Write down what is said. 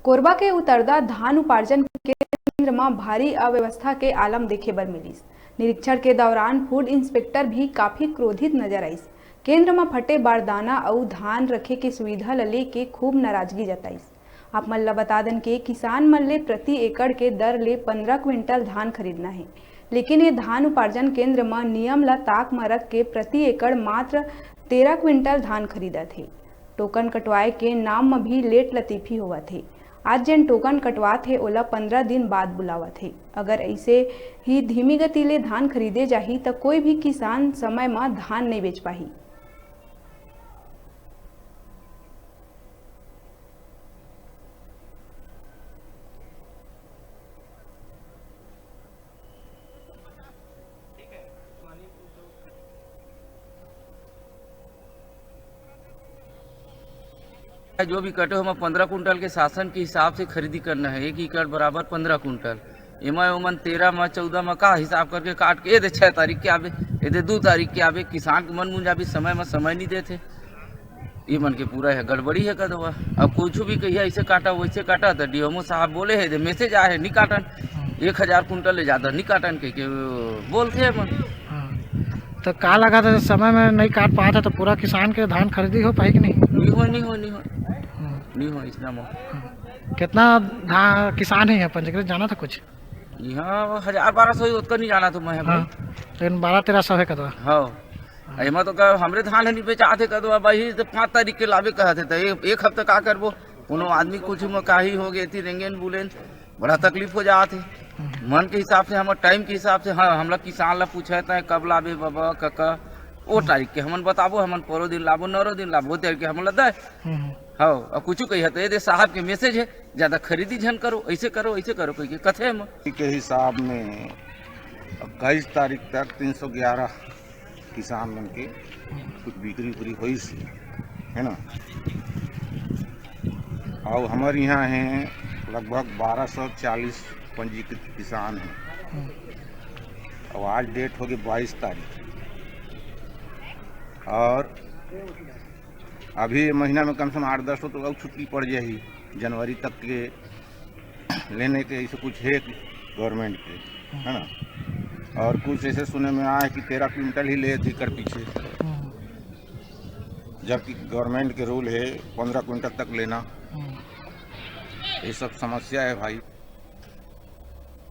कोरबा के उतरदा धान उपार्जन केंद्र में भारी अव्यवस्था के आलम देखे बर मिलिस। निरीक्षण के दौरान फूड इंस्पेक्टर भी काफी क्रोधित नजर आईस। केंद्र में फटे बारदाना और धान रखे के सुविधा ल लेके खूब नाराजगी जताईस। आप मन ल बता दें कि किसान मन ले प्रति एकड़ के दर ले 15 क्विंटल धान खरीदना है, लेकिन ये धान उपार्जन केंद्र में नियम ल ताक में रख के प्रति एकड़ मात्र 13 क्विंटल धान खरीदत है। टोकन कटवाए के नाम में भी लेट लतीफी होवत है। आज जेन टोकन कटवात है ओला 15 दिन बाद बुलावत है। अगर ऐसे ही धीमी गति ले धान खरीदे जाही तो कोई भी किसान समय में धान नहीं बेच पाही। जो भी कटे हम 15 कुंटल के शासन के हिसाब से खरीदी करना है। 1 एकड़ बराबर 15 कुंटल। एमा उमन 13 में 14 में का हिसाब करके काट के दे 6 तारीख के आवे, दे 2 तारीख के आवे। किसान के मन मुंजा भी समय में समय नहीं देते। ये मन के पूरा है गड़बड़ी है कदवा। अब कुछ भी कहिए ऐसे काटा वैसे काटा तो डीएमओ साहब बोले है मैसेज आए है नहीं काटन 1000 कुंटल ले ज्यादा नहीं काटन के बोलते है मन। तो का लगा था समय में नहीं काट पाया था तो पूरा किसान के धान खरीदी हो पाई कि नहीं? नहीं हो इतना में। कितना धान किसान है यहाँ पंजीकृत जाना था कुछ? यहाँ 1000-1200 उतना नहीं जाना तो मैं। लेकिन 1200-1300 है कदवा। हाँ एमा तो हमरे धान नहीं बेचाते कदवा भाई। तो 5 तारीख के लावे कहते थे। एक हफ्ता का करबो कोनो आदमी कुछ में काही हो गए थी रेंगेन बुलेन बड़ा तकलीफ हो जाते। मन के हिसाब से हमारे टाइम के हिसाब से हाँ हम लोग किसान ला पूछे थे कब लावे बाबा कका वो तारीख के हमन बताबो हमन 15 दिन लाबो 9 दिन लाबो तारीख के हम ला दे। हाँ और कुछ कही तो ये साहब के मैसेज है ज्यादा खरीदी झन करो ऐसे करो कही के कथे में के हिसाब में 21 तारीख तक 311 किसान मन के कुछ बिक्री उक्री हुई है ना। और हमारे यहाँ हैं लगभग 1240 पंजीकृत किसान हैं। और आज डेट होगी 22 तारीख और अभी महीना में कम से कम 8-10 तो और छुट्टी पड़ जाएगी जनवरी तक के लेने के ऐसे कुछ है गवर्नमेंट के है ना। और कुछ ऐसे सुने में आया कि 13 क्विंटल ही ले कर पीछे, जबकि गवर्नमेंट के रूल है 15 क्विंटल तक लेना। ये सब समस्या है भाई।